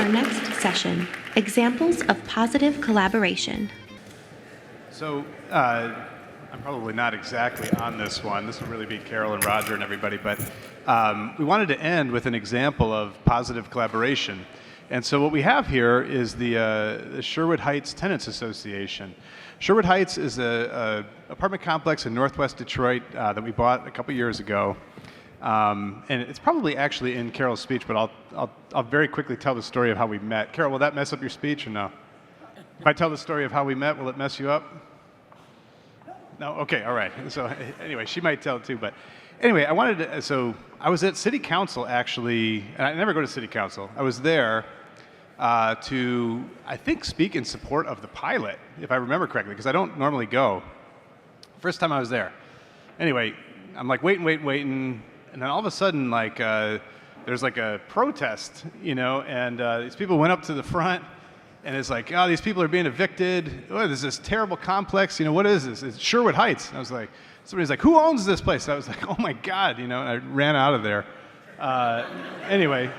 our next session, Examples of Positive Collaboration. So I'm probably not exactly on this one. This will really be Carol and Roger and everybody, but we wanted to end with an example of positive collaboration. And so what we have here is the Sherwood Heights Tenants Association. Sherwood Heights is a apartment complex in Northwest Detroit that we bought a couple years ago. And it's probably actually in Carol's speech, but I'll very quickly tell the story of how we met. Carol, will that mess up your speech or no? If I tell the story of how we met, will it mess you up? No? Okay, all right. So anyway, she might tell it too, but anyway, so I was at City Council actually, and I never go to City Council. I was there to, I think, speak in support of the pilot, if I remember correctly, because I don't normally go. First time I was there. Anyway, I'm like waiting, and then all of a sudden, like, there's like a protest, and these people went up to the front, and it's like, oh, these people are being evicted. Oh, there's this terrible complex. What is this? It's Sherwood Heights. And I was like, somebody's like, who owns this place? And I was like, oh my God, and I ran out of there. Anyway,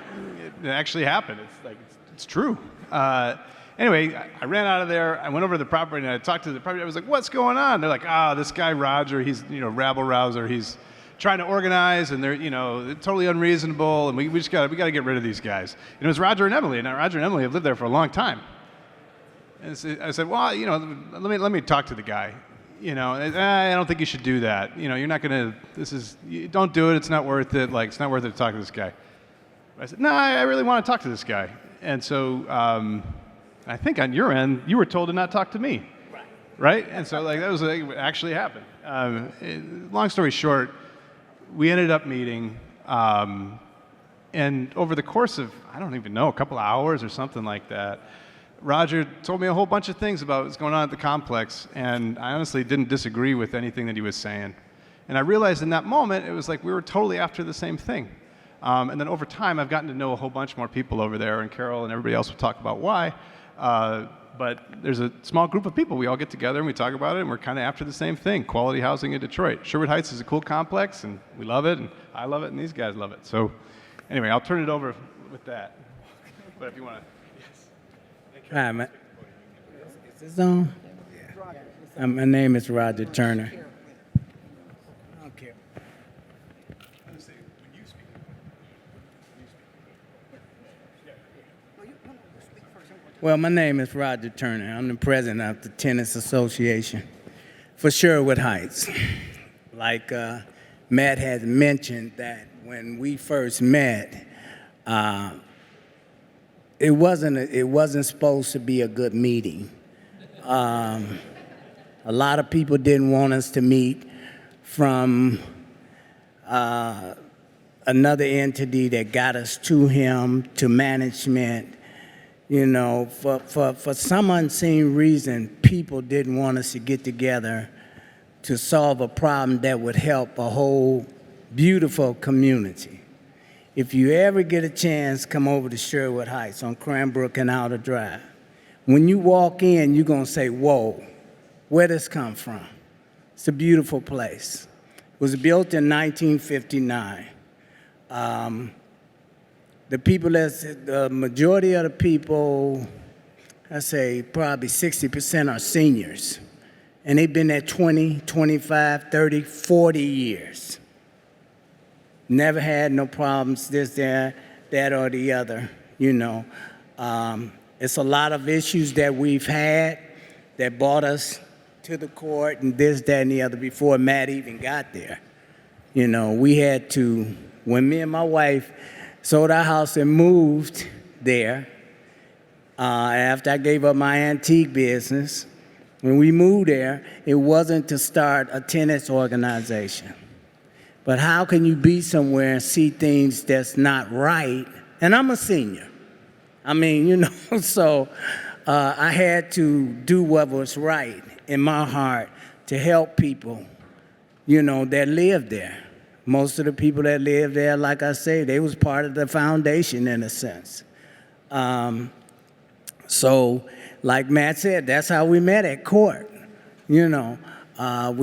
it actually happened. It's true. Anyway, I ran out of there. I went over to the property and I talked to the property. I was like, what's going on? They're like, this guy Roger, he's rabble rouser. He's trying to organize, and they're totally unreasonable, and we got to get rid of these guys. And it was Roger and Emily, and Roger and Emily have lived there for a long time. And I said, well, let me talk to the guy. I don't think you should do that. You're not gonna. Don't do it. It's not worth it. Like, it's not worth it to talk to this guy. I said, no, I really want to talk long story and so I think on your end, you were told to not talk to me, right? And so that was what actually happened. Long story short, we ended up meeting, and over the course of, I don't even know, a couple of hours or something like that, Roger told me a whole bunch of things about what's going on at the complex, and I honestly didn't disagree with anything that he was saying. And I realized in that moment, it was like we were totally after the same thing. And then over time, I've gotten to know a whole bunch more people over there, and Carol and everybody else will talk about why. But there's a small group of people. We all get together and we talk about it, and we're kind of after the same thing, quality housing in Detroit. Sherwood Heights is a cool complex, and we love it, and I love it, and these guys love it. So anyway, I'll turn it over with that. But if you want to, yes. Hi, is this on? Yeah. My name is Roger Turner. I don't care. Well, my name is Roger Turner. I'm the president of the Tenants Association for Sherwood Heights. Like Matt has mentioned, that when we first met, it wasn't supposed to be a good meeting. A lot of people didn't want us to meet from another entity that got us to him, to management. For some unseen reason, people didn't want us to get together to solve a problem that would help a whole beautiful community. If you ever get a chance, come over to Sherwood Heights on Cranbrook and Outer Drive. When you walk in, you're going to say, whoa, where did this come from? It's a beautiful place. It was built in 1959. The majority of the people, I say probably 60% are seniors. And they've been there 20, 25, 30, 40 years. Never had no problems, this, that, or the other, It's a lot of issues that we've had that brought us to the court and this, that, and the other before Matt even got there. We had to, when me and my wife sold our house and moved there, after I gave up my antique business, when we moved there, it wasn't to start a tenants organization. But how can you be somewhere and see things that's not right? And I'm a senior. So I had to do what was right in my heart to help people, that live there. Most of the people that live there, like I say, they was part of the foundation in a sense. So, like Matt said, that's how we met at court. We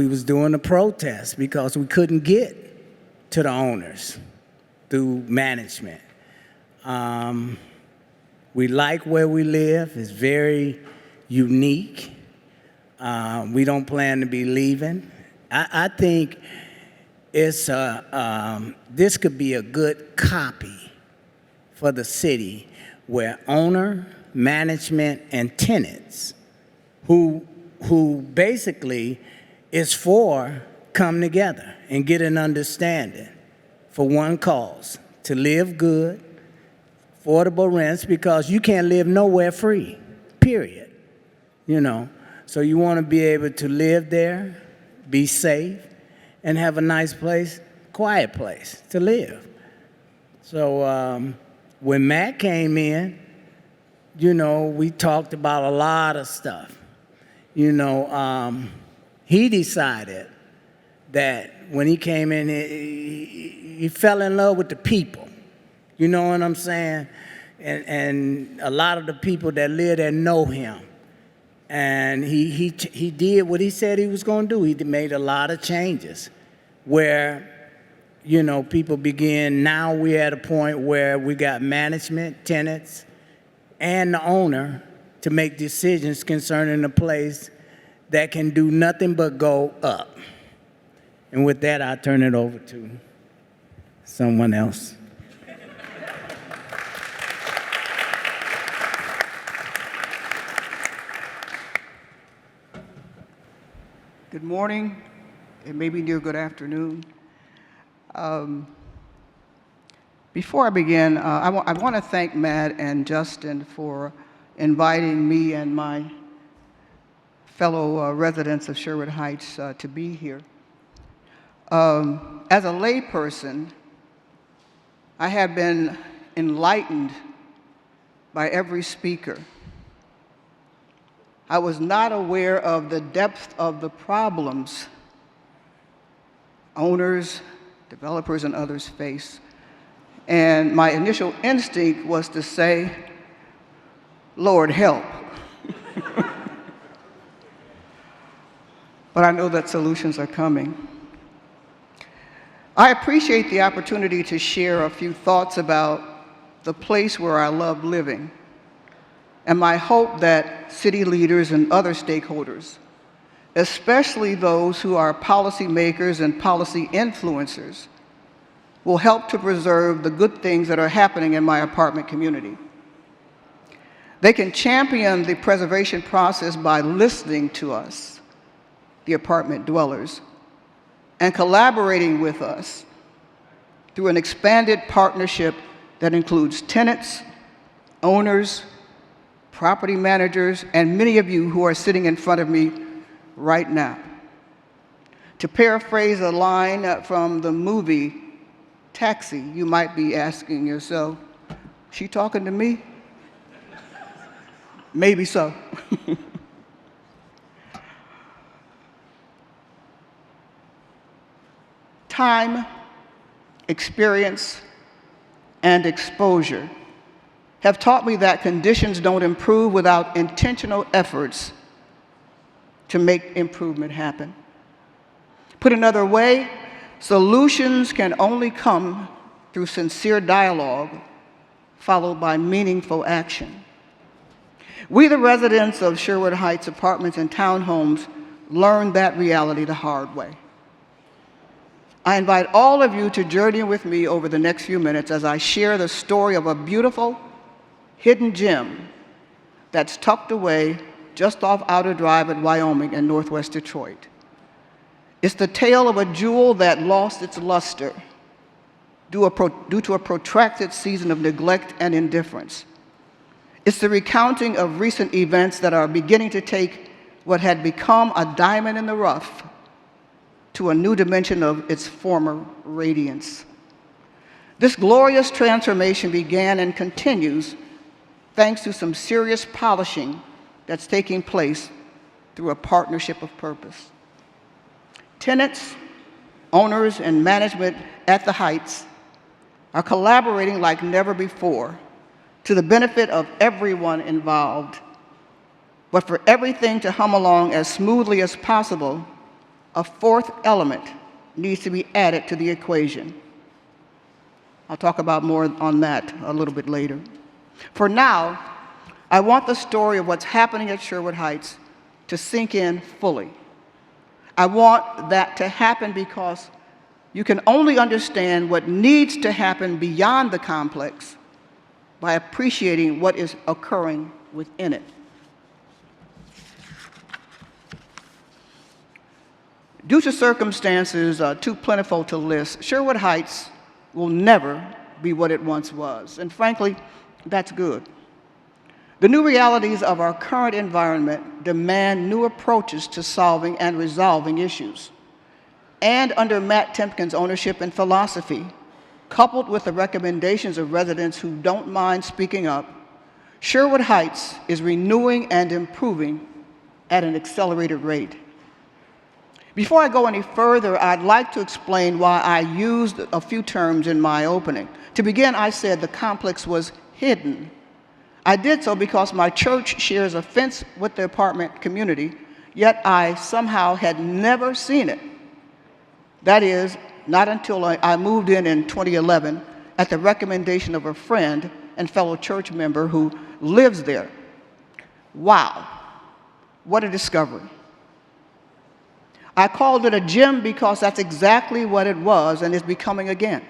was doing a protest because we couldn't get to the owners through management. We like where we live. It's very unique. We don't plan to be leaving. I think it's this could be a good copy for the city where owner, management, and tenants who basically is for come together and get an understanding for one cause, to live good, affordable rents, because you can't live nowhere free, period. You know, so you want to be able to live there, be safe, and have a nice place, quiet place to live. So when Matt came in, you know, we talked about a lot of stuff. You know, he decided that when he came in, he fell in love with the people. You know what I'm saying? And a lot of the people that live there know him. And he did what he said he was going to do. He made a lot of changes where, you know, people begin, now we're at a point where we got management, tenants, and the owner to make decisions concerning a place that can do nothing but go up. And with that, I turn it over to someone else. Good morning. It may be near good afternoon. Before I begin, I want to thank Matt and Justin for inviting me and my fellow residents of Sherwood Heights to be here. As a layperson, I have been enlightened by every speaker. I was not aware of the depth of the problems owners, developers, and others face. And my initial instinct was to say, Lord, help. But I know that solutions are coming. I appreciate the opportunity to share a few thoughts about the place where I love living, and my hope that city leaders and other stakeholders, especially those who are policymakers and policy influencers, will help to preserve the good things that are happening in my apartment community. They can champion the preservation process by listening to us, the apartment dwellers, and collaborating with us through an expanded partnership that includes tenants, owners, property managers, and many of you who are sitting in front of me right now. To paraphrase a line from the movie Taxi, you might be asking yourself, she talking to me? Maybe so. Time, experience, and exposure have taught me that conditions don't improve without intentional efforts to make improvement happen. Put another way, solutions can only come through sincere dialogue followed by meaningful action. We, the residents of Sherwood Heights apartments and townhomes, learned that reality the hard way. I invite all of you to journey with me over the next few minutes as I share the story of a beautiful, hidden gem that's tucked away just off Outer Drive in Wyoming in northwest Detroit. It's the tale of a jewel that lost its luster due to a protracted season of neglect and indifference. It's the recounting of recent events that are beginning to take what had become a diamond in the rough to a new dimension of its former radiance. This glorious transformation began and continues thanks to some serious polishing that's taking place through a partnership of purpose. Tenants, owners, and management at the Heights are collaborating like never before to the benefit of everyone involved. But for everything to hum along as smoothly as possible, a fourth element needs to be added to the equation. I'll talk about more on that a little bit later. For now, I want the story of what's happening at Sherwood Heights to sink in fully. I want that to happen because you can only understand what needs to happen beyond the complex by appreciating what is occurring within it. Due to circumstances too plentiful to list, Sherwood Heights will never be what it once was. And frankly, that's good. The new realities of our current environment demand new approaches to solving and resolving issues. And under Matt Temkin's ownership and philosophy, coupled with the recommendations of residents who don't mind speaking up, Sherwood Heights is renewing and improving at an accelerated rate. Before I go any further, I'd like to explain why I used a few terms in my opening. To begin, I said the complex was hidden. I did so because my church shares a fence with the apartment community, yet I somehow had never seen it. That is, not until I moved in 2011 at the recommendation of a friend and fellow church member who lives there. Wow, what a discovery. I called it a gem because that's exactly what it was and is becoming again.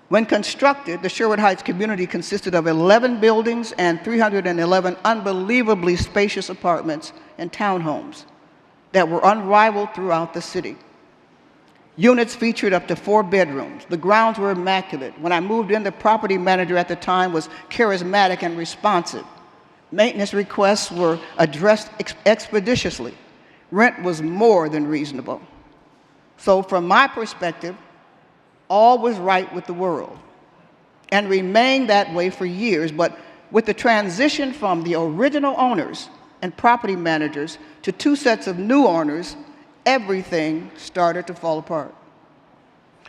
When constructed, the Sherwood Heights community consisted of 11 buildings and 311 unbelievably spacious apartments and townhomes that were unrivaled throughout the city. Units featured up to 4 bedrooms. The grounds were immaculate. When I moved in, the property manager at the time was charismatic and responsive. Maintenance requests were addressed expeditiously. Rent was more than reasonable. So from my perspective, all was right with the world and remained that way for years, but with the transition from the original owners and property managers to 2 sets of new owners, everything started to fall apart.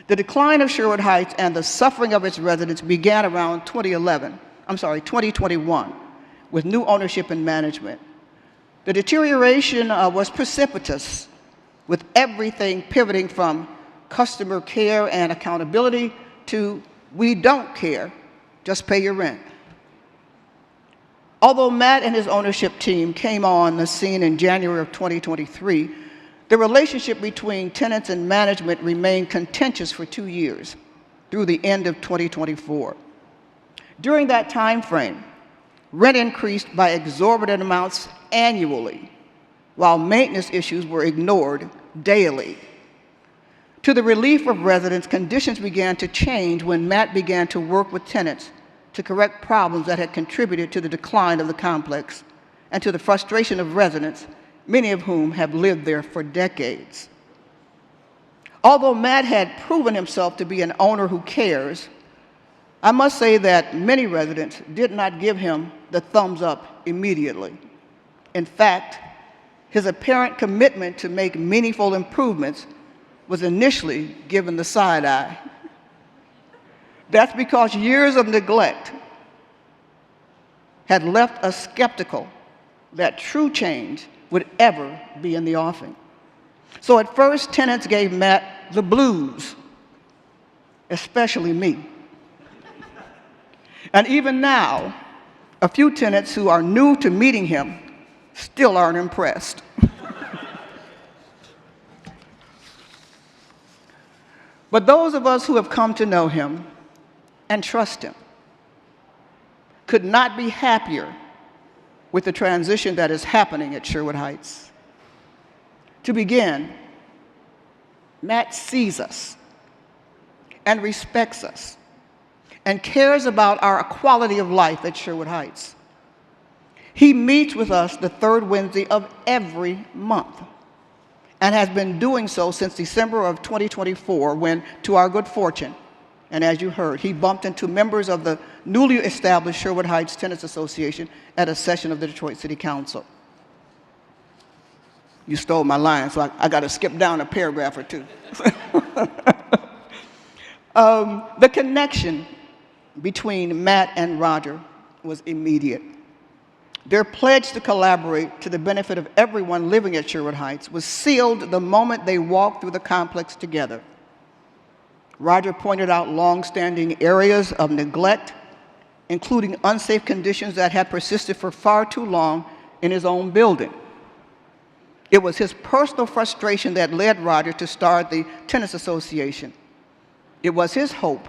The decline of Sherwood Heights and the suffering of its residents began around 2021, with new ownership and management. The deterioration was precipitous, with everything pivoting from customer care and accountability to we don't care, just pay your rent. Although Matt and his ownership team came on the scene in January of 2023, the relationship between tenants and management remained contentious for 2 years, through the end of 2024. During that time frame, rent increased by exorbitant amounts annually, while maintenance issues were ignored daily. To the relief of residents, conditions began to change when Matt began to work with tenants to correct problems that had contributed to the decline of the complex and to the frustration of residents, many of whom have lived there for decades. Although Matt had proven himself to be an owner who cares, I must say that many residents did not give him the thumbs up immediately. In fact, his apparent commitment to make meaningful improvements was initially given the side eye. That's because years of neglect had left us skeptical that true change would ever be in the offing. So at first, tenants gave Matt the blues, especially me. And even now, a few tenants who are new to meeting him still aren't impressed. But those of us who have come to know him and trust him could not be happier with the transition that is happening at Sherwood Heights. To begin, Matt sees us and respects us and cares about our quality of life at Sherwood Heights. He meets with us the 3rd Wednesday of every month and has been doing so since December of 2024 when, to our good fortune, and as you heard, he bumped into members of the newly established Sherwood Heights Tenants Association at a session of the Detroit City Council. You stole my line, so I got to skip down a paragraph or 2. The connection between Matt and Roger was immediate. Their pledge to collaborate to the benefit of everyone living at Sherwood Heights was sealed the moment they walked through the complex together. Roger pointed out long-standing areas of neglect including unsafe conditions that had persisted for far too long in his own building. It was his personal frustration that led Roger to start the Tenants Association. It was his hope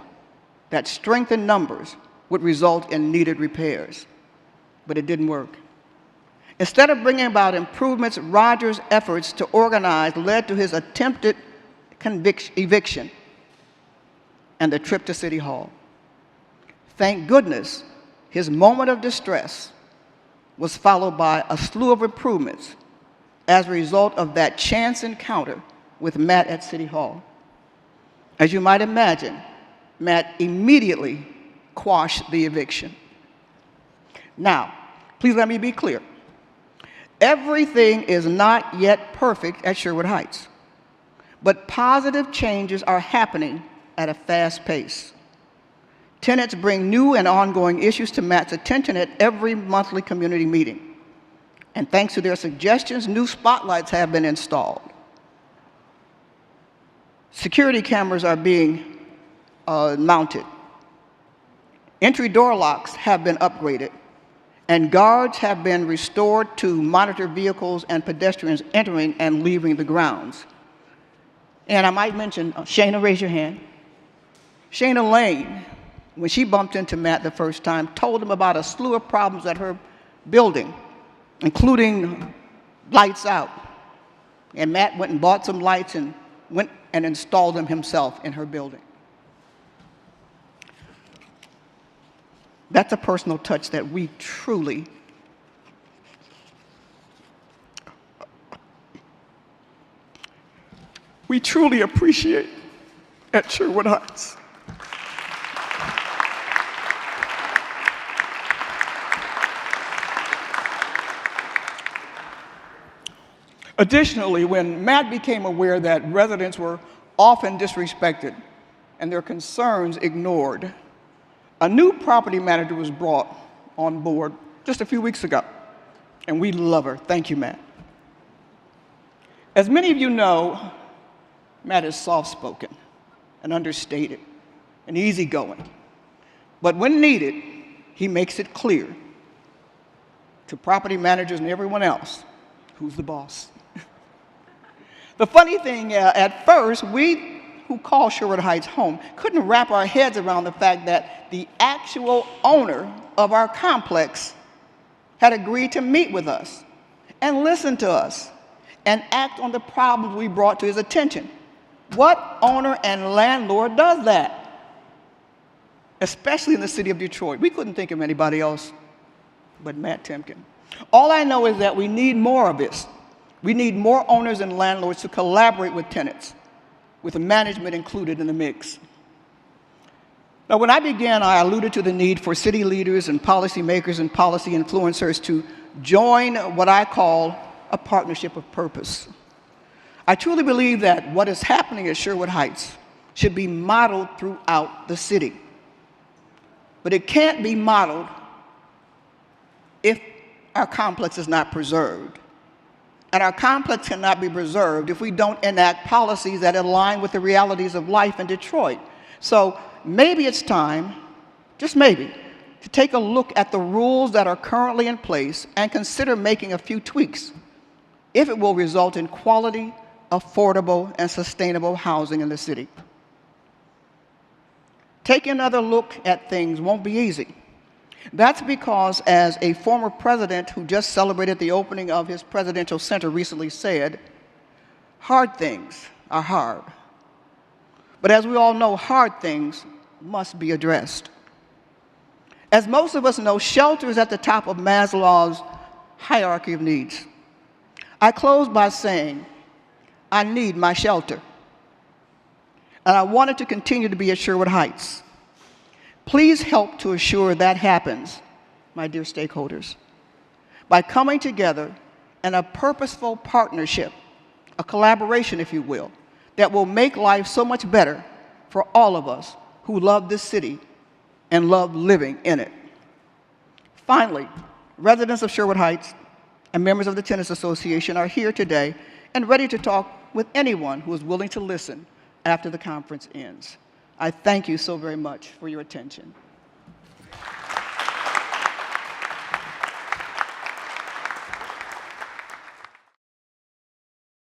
that strength in numbers would result in needed repairs. But it didn't work. Instead of bringing about improvements, Roger's efforts to organize led to his attempted eviction and the trip to City Hall. Thank goodness, his moment of distress was followed by a slew of improvements as a result of that chance encounter with Matt at City Hall. As you might imagine, Matt immediately quashed the eviction. Now, please let me be clear. Everything is not yet perfect at Sherwood Heights, but positive changes are happening at a fast pace. Tenants bring new and ongoing issues to Matt's attention at every monthly community meeting. And thanks to their suggestions, new spotlights have been installed. Security cameras are being mounted. Entry door locks have been upgraded, and guards have been restored to monitor vehicles and pedestrians entering and leaving the grounds. And I might mention, Shayna, raise your hand. Shayna Lane, when she bumped into Matt the first time, told him about a slew of problems at her building, including lights out. And Matt went and bought some lights and went and installed them himself in her building. That's a personal touch that we truly appreciate at Sherwood Heights. Additionally, when Matt became aware that residents were often disrespected and their concerns ignored, a new property manager was brought on board just a few weeks ago, and we love her. Thank you, Matt. As many of you know, Matt is soft-spoken and understated and easygoing, but when needed, he makes it clear to property managers and everyone else who's the boss. The funny thing, at first, we who call Sherwood Heights home couldn't wrap our heads around the fact that the actual owner of our complex had agreed to meet with us and listen to us and act on the problems we brought to his attention. What owner and landlord does that? Especially in the city of Detroit. We couldn't think of anybody else but Matt Timken. All I know is that we need more of this. We need more owners and landlords to collaborate with tenants, with the management included in the mix. Now, when I began, I alluded to the need for city leaders and policymakers and policy influencers to join what I call a partnership of purpose. I truly believe that what is happening at Sherwood Heights should be modeled throughout the city. But it can't be modeled if our complex is not preserved. And our complex cannot be preserved if we don't enact policies that align with the realities of life in Detroit. So maybe it's time, just maybe, to take a look at the rules that are currently in place and consider making a few tweaks if it will result in quality, affordable, and sustainable housing in the city. Taking another look at things won't be easy. That's because, as a former president who just celebrated the opening of his presidential center recently said, hard things are hard. But as we all know, hard things must be addressed. As most of us know, shelter is at the top of Maslow's hierarchy of needs. I close by saying, I need my shelter. And I want it to continue to be at Sherwood Heights. Please help to assure that happens, my dear stakeholders, by coming together in a purposeful partnership, a collaboration, if you will, that will make life so much better for all of us who love this city and love living in it. Finally, residents of Sherwood Heights and members of the Tenants Association are here today and ready to talk with anyone who is willing to listen after the conference ends. I thank you so very much for your attention.